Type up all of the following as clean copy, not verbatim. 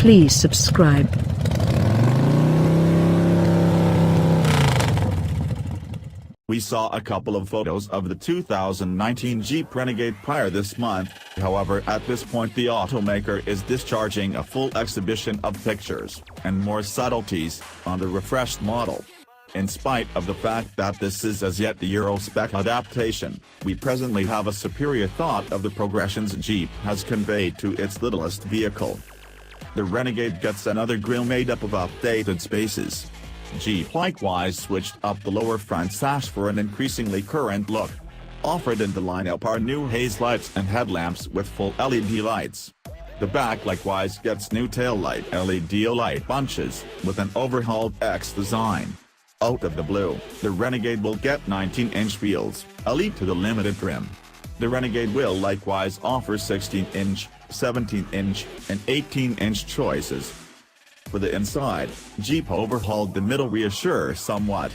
Please subscribe. We saw a couple of photos of the 2019 Jeep Renegade prior this month, however at this point the automaker is discharging a full exhibition of pictures, and more subtleties, on the refreshed model. In spite of the fact that this is as yet the Euro-spec adaptation, we presently have a superior thought of the progressions Jeep has conveyed to its littlest vehicle. The Renegade gets another grille made up of updated spaces. Jeep likewise switched up the lower front sash for an increasingly current look. Offered in the lineup are new haze lights and headlamps with full LED lights. The back likewise gets new taillight LED light bunches, with an overhauled X design. Out of the blue, the Renegade will get 19-inch wheels, elite to the limited trim. The Renegade will likewise offer 16-inch, 17-inch, and 18-inch choices. For the inside, Jeep overhauled the middle rear somewhat.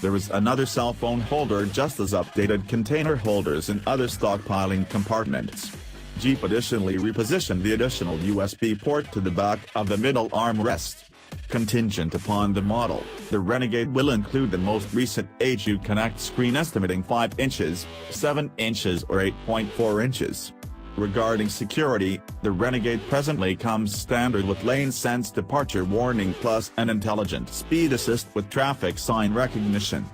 There is another cell phone holder just as updated container holders in other stockpiling compartments. Jeep additionally repositioned the additional USB port to the back of the middle armrest. Contingent upon the model, the Renegade will include the most recent uconnect screen estimating 5 inches, 7 inches or 8.4 inches. Regarding security, the Renegade presently comes standard with lane sense departure warning plus an intelligent speed assist with traffic sign recognition.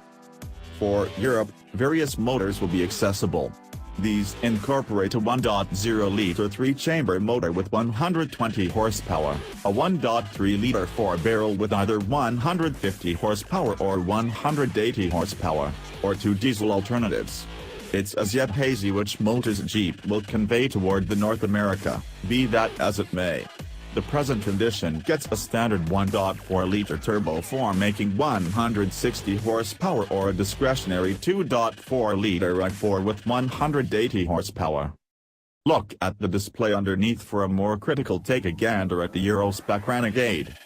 For Europe, various motors will be accessible. These incorporate a 1.0-liter 3-chamber motor with 120 horsepower, a 1.3-liter 4-barrel with either 150 horsepower or 180 horsepower, or 2 diesel alternatives. It's as yet hazy which motors Jeep will convey toward the North America, be that as it may. The present edition gets a standard 1.4-liter turbo 4 making 160 horsepower or a discretionary 2.4-liter i4 with 180 horsepower. Look at the display underneath for a more critical take a gander at the Euro-spec Renegade.